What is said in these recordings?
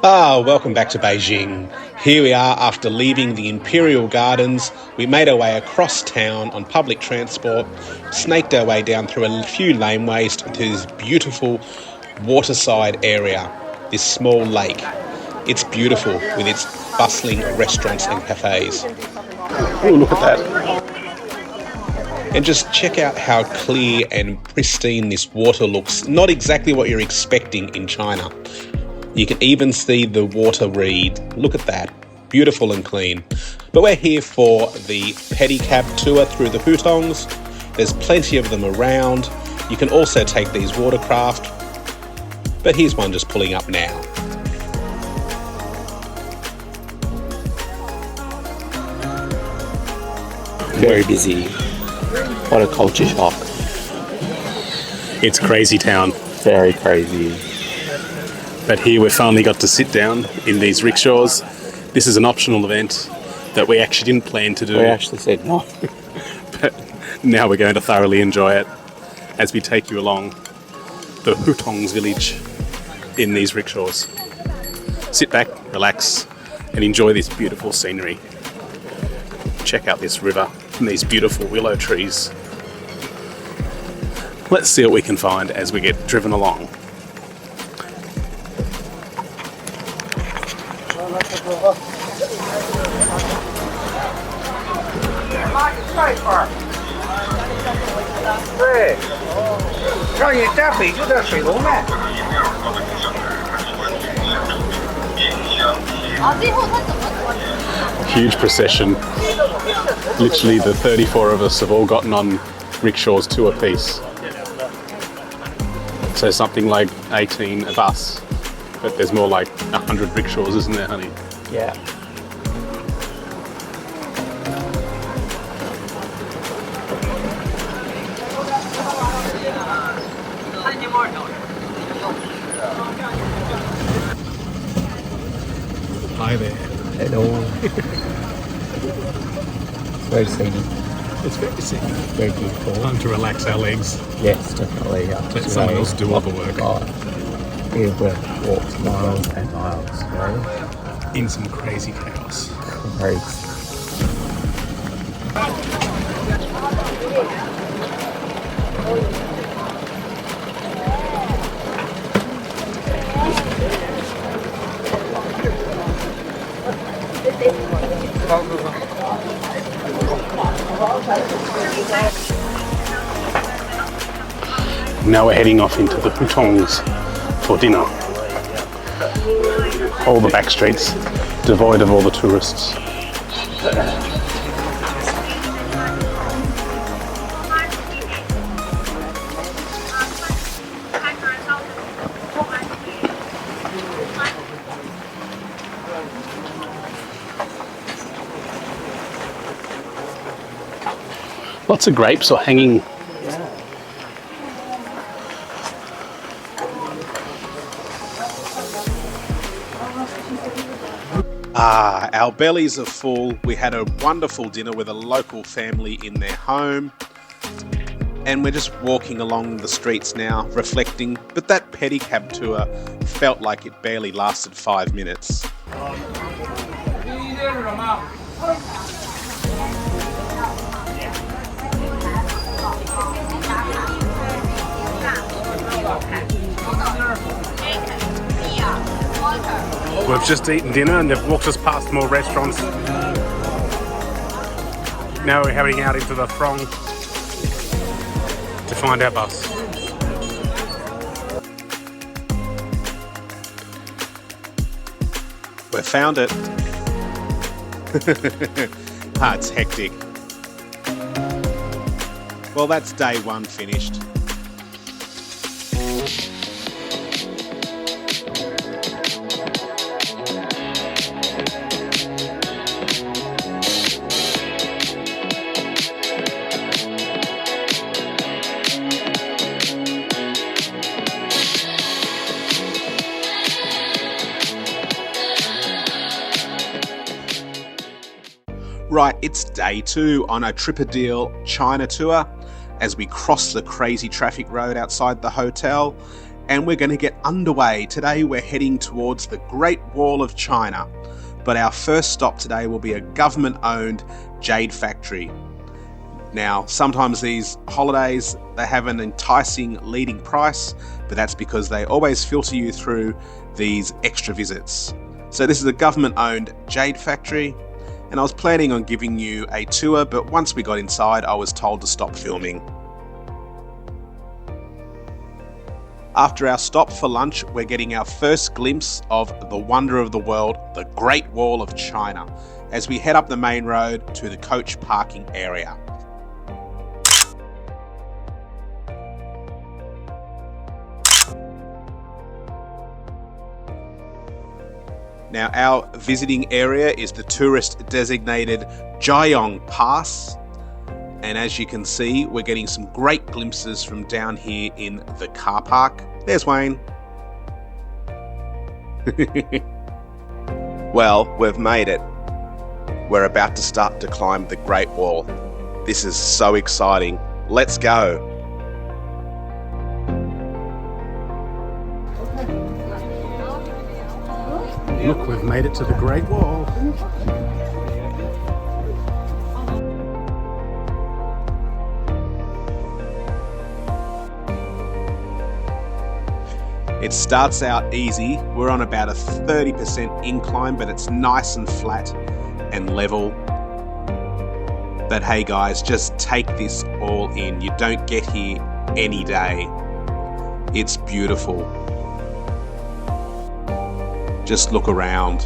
Welcome back to Beijing. Here we are after leaving the Imperial Gardens. We made our way across town on public transport, snaked our way down through a few laneways to this beautiful waterside area, this small lake. It's beautiful with its bustling restaurants and cafes. Oh, look at that. And just check out how clear and pristine this water looks. Not exactly what you're expecting in China. You can even see the water reed. Look at that. Beautiful and clean. But we're here for the pedicab tour through the hutongs. There's plenty of them around. You can also take these watercraft. But here's one just pulling up now. Very busy. What a culture shock. It's crazy town. Very crazy. But here we finally got to sit down in these rickshaws. This is an optional event that we actually didn't plan to do. We actually said no. But now we're going to thoroughly enjoy it as we take you along the Hutongs village in these rickshaws. Sit back, relax, and enjoy this beautiful scenery. Check out this river and these beautiful willow trees. Let's see what we can find as we get driven along. Huge procession. Literally the 34 of us have all gotten on rickshaws, two apiece. So something like 18 of us. But there's more like 100 rickshaws, isn't there, honey? Yeah. Hi there. Hello. It's very scenic. It's very scenic. Very beautiful. Time to relax our legs. Yes, definitely. Let someone else do all the work. We will walk miles and miles, you know? In some crazy chaos. Crazy. Now we're heading off into the hutongs for dinner. All the back streets devoid of all the tourists. Lots of grapes are hanging. Our bellies are full. We had a wonderful dinner with a local family in their home. And we're just walking along the streets now, reflecting. But that pedicab tour felt like it barely lasted 5 minutes. We've just eaten dinner and they've walked us past more restaurants. Now we're heading out into the throng to find our bus. We found it. It's hectic. Well, that's day one finished. Right, it's day 2 on a Tripadil China tour as we cross the crazy traffic road outside the hotel and we're going to get underway. Today we're heading towards the Great Wall of China, but our first stop today will be a government-owned jade factory. Now, sometimes these holidays, they have an enticing leading price, but that's because they always filter you through these extra visits. So this is a government-owned jade factory, and I was planning on giving you a tour, but once we got inside, I was told to stop filming. After our stop for lunch, we're getting our first glimpse of the wonder of the world, the Great Wall of China, as we head up the main road to the coach parking area. Now, our visiting area is the tourist designated Jiayong Pass. And as you can see, we're getting some great glimpses from down here in the car park. There's Wayne. Well, we've made it. We're about to start to climb the Great Wall. This is so exciting. Let's go. Look, we've made it to the Great Wall. It starts out easy. We're on about a 30% incline, but it's nice and flat and level. But hey guys, just take this all in. You don't get here any day. It's beautiful. Just look around.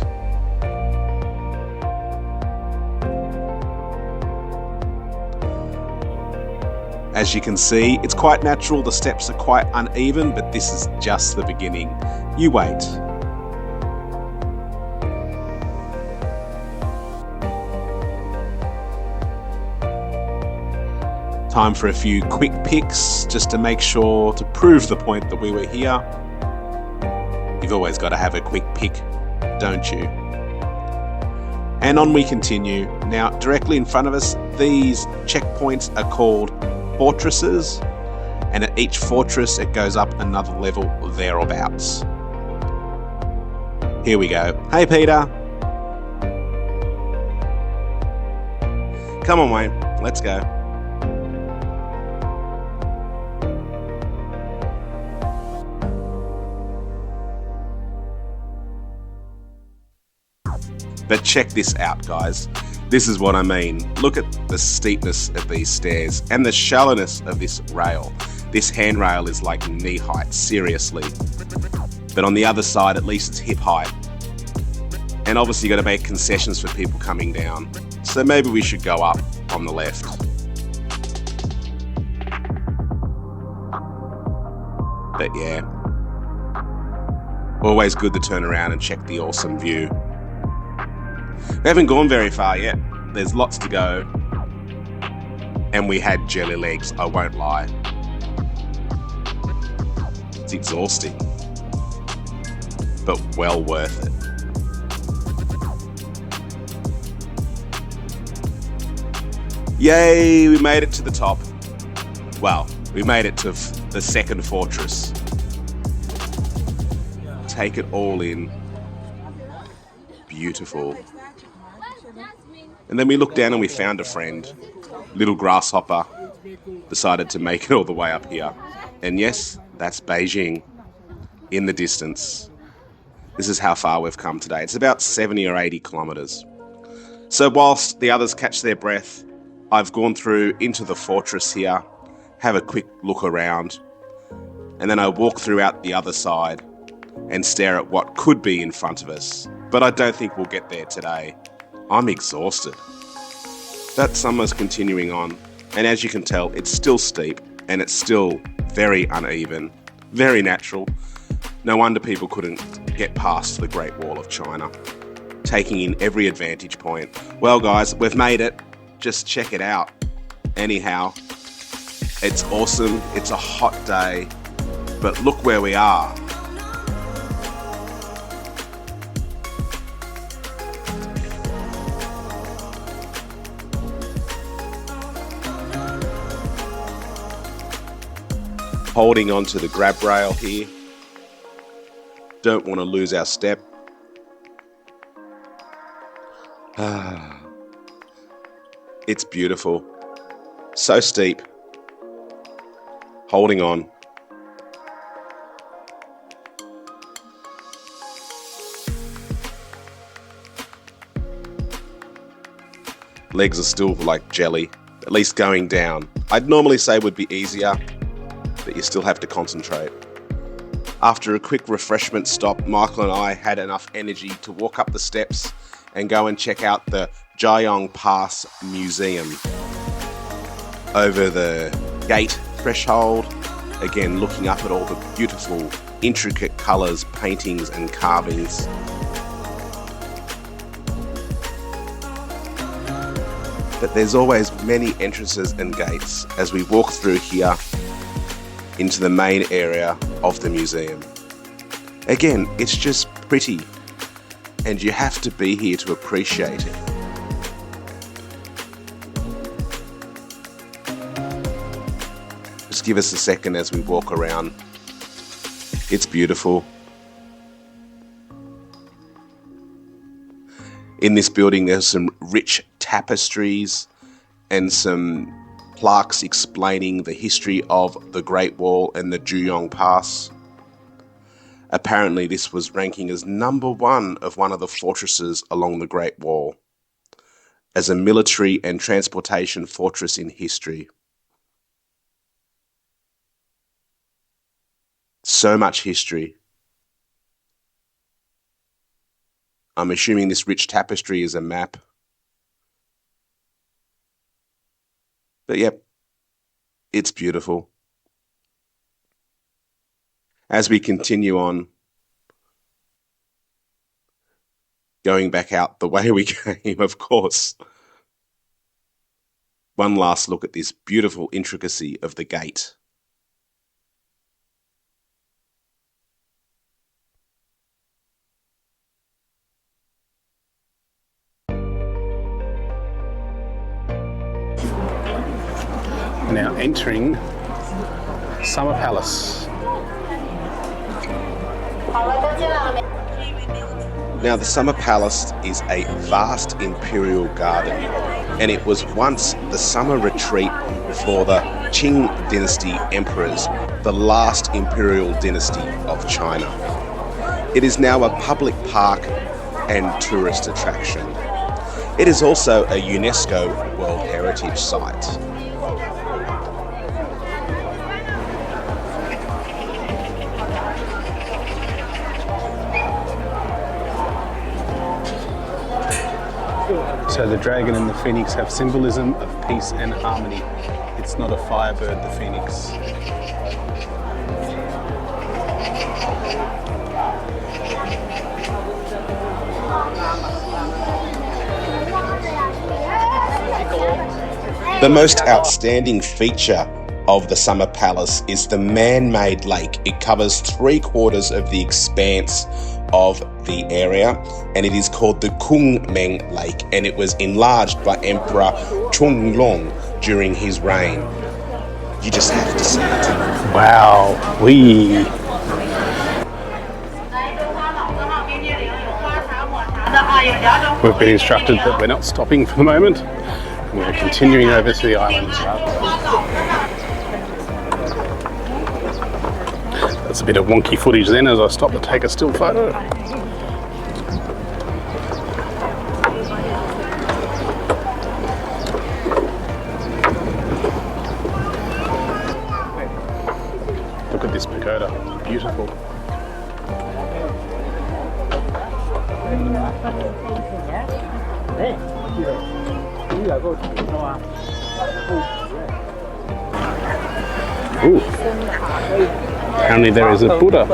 As you can see, it's quite natural, the steps are quite uneven, but this is just the beginning. You wait. Time for a few quick pics, just to make sure, to prove the point that we were here. You've always got to have a quick pic, don't you? And on we continue. Now, directly in front of us, these checkpoints are called fortresses, and at each fortress it goes up another level thereabouts. Here we go. Hey Peter! Come on Wayne, let's go. But check this out guys. This is what I mean. Look at the steepness of these stairs and the shallowness of this rail. This handrail is like knee height, seriously. But on the other side, at least it's hip height. And obviously you got to make concessions for people coming down. So maybe we should go up on the left. But yeah, always good to turn around and check the awesome view. We haven't gone very far yet. There's lots to go. And we had jelly legs, I won't lie. It's exhausting. But well worth it. Yay, we made it to the top. Well, we made it to the second fortress. Take it all in. Beautiful. And then we looked down and we found a friend. Little grasshopper decided to make it all the way up here. And yes, that's Beijing in the distance. This is how far we've come today. It's about 70 or 80 kilometers. So whilst the others catch their breath, I've gone through into the fortress here, have a quick look around, and then I walk throughout the other side and stare at what could be in front of us. But I don't think we'll get there today. I'm exhausted. That summer's continuing on, and as you can tell, it's still steep and it's still very uneven, very natural. No wonder people couldn't get past the Great Wall of China, taking in every advantage point. Well guys, we've made it. Just check it out. Anyhow, it's awesome. It's a hot day, but look where we are. Holding onto the grab rail here, Don't want to lose our step. It's beautiful. So steep. Holding on. Legs are still like jelly, at least going down. I'd normally say would be easier, but you still have to concentrate. After a quick refreshment stop, Michael and I had enough energy to walk up the steps and go and check out the Jade Pass Museum. Over the gate threshold, again looking up at all the beautiful, intricate colours, paintings and carvings. But there's always many entrances and gates as we walk through here into the main area of the museum. Again, it's just pretty, and you have to be here to appreciate it. Just give us a second as we walk around. It's beautiful. In this building, there's some rich tapestries and some plaques explaining the history of the Great Wall and the Jade Pass. Apparently, this was ranking as #1 of one of the fortresses along the Great Wall, as a military and transportation fortress in history. So much history. I'm assuming this rich tapestry is a map. But yep, it's beautiful. As we continue on, going back out the way we came, of course. One last look at this beautiful intricacy of the gate. Now entering Summer Palace. Now, the Summer Palace is a vast imperial garden, and it was once the summer retreat for the Qing dynasty emperors, the last imperial dynasty of China. It is now a public park and tourist attraction. It is also a UNESCO World Heritage Site. So the dragon and the phoenix have symbolism of peace and harmony. It's not a firebird, the phoenix. The most outstanding feature of the Summer Palace is the man-made lake. It covers 3/4 of the expanse of the area, and it is called the Kunming Lake, and it was enlarged by Emperor Chunglong during his reign. You just have to see it. Wow, We've been instructed that we're not stopping for the moment. We're continuing over to the island. That's a bit of wonky footage then as I stop to take a still photo. Look at this pagoda, beautiful. Ooh. Apparently there is a Buddha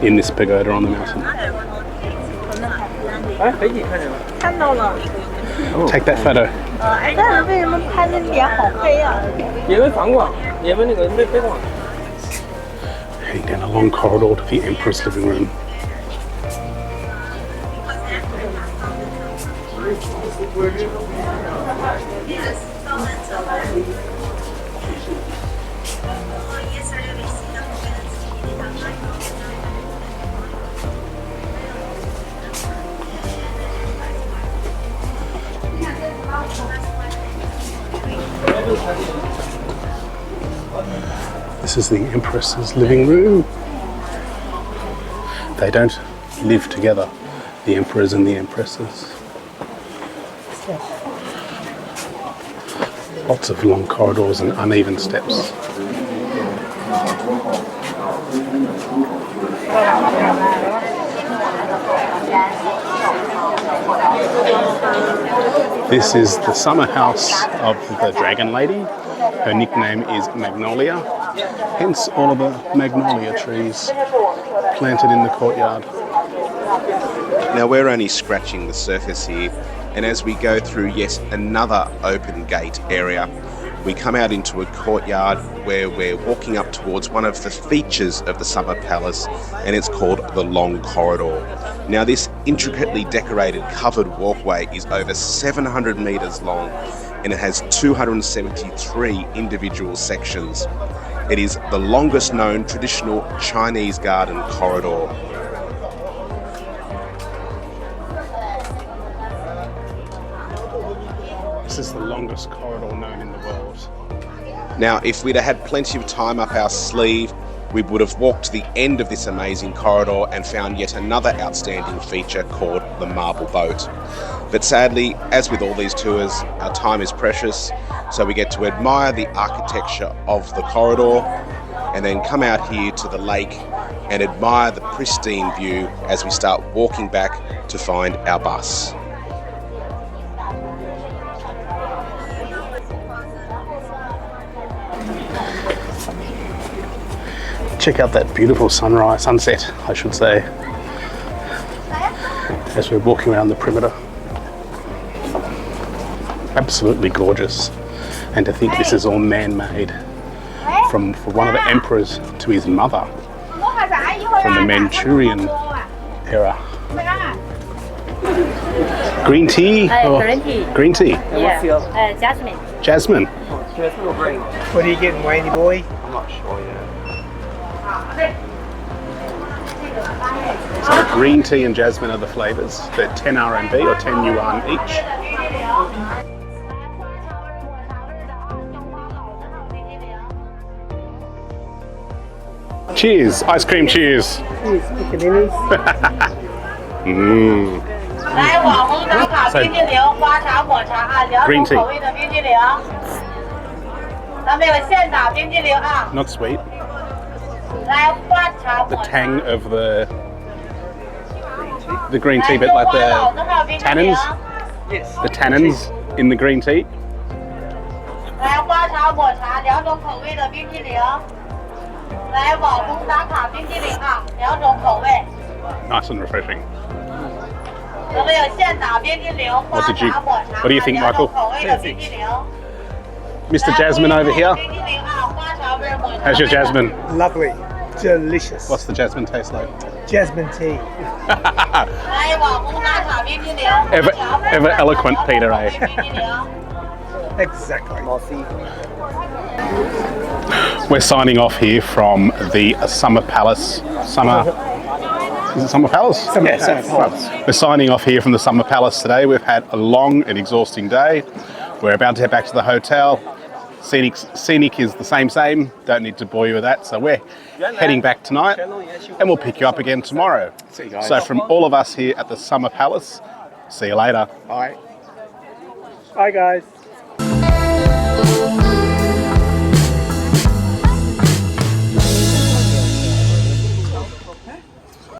in this pagoda on the mountain. Take that photo. Heading down a long corridor to the Emperor's living room. This is the Empress's living room. They don't live together, the Emperors and the Empresses. Lots of long corridors and uneven steps. This is the summer house of the Dragon Lady. Her nickname is Magnolia, hence all of the magnolia trees planted in the courtyard. Now we're only scratching the surface here, and as we go through yet another open gate area, we come out into a courtyard where we're walking up towards one of the features of the Summer Palace, and it's called the Long Corridor. Now this intricately decorated covered walkway is over 700 metres long, and it has 273 individual sections. It is the longest known traditional Chinese garden corridor. This is the longest corridor known in the world. Now, if we'd have had plenty of time up our sleeve, we would have walked to the end of this amazing corridor and found yet another outstanding feature called the Marble Boat. But sadly, as with all these tours, our time is precious, so we get to admire the architecture of the corridor and then come out here to the lake and admire the pristine view as we start walking back to find our bus. Check out that beautiful sunset, I should say, as we're walking around the perimeter. Absolutely gorgeous. And to think this is all man-made, from one of the emperors to his mother, from the Manchurian era. Green tea? Green tea. Green tea. Yeah. Jasmine. Jasmine. What are you getting, Wayne boy? I'm not sure yet. So green tea and jasmine are the flavours. They're 10 RMB or 10 yuan each. Cheers! Ice cream cheers! Cheers, pickaninnies. Mmm. Green tea. Not sweet. The tang of the green tea, but like the tannins. Yes. The tannins in the green tea. Nice and refreshing. What do you think, Michael? Mr. Jasmine over here. How's your jasmine? Lovely. Delicious. What's the jasmine taste like? Jasmine tea. Ever eloquent, Peter, eh? Exactly. We're signing off here from the Summer Palace. Is it Summer Palace? Summer Palace. We're signing off here from the Summer Palace today. We've had a long and exhausting day. We're about to head back to the hotel. Scenic is the same. Don't need to bore you with that. So we're heading back tonight, and we'll pick you up again tomorrow. See you guys. So from all of us here at the Summer Palace, see you later. Bye. Bye, guys.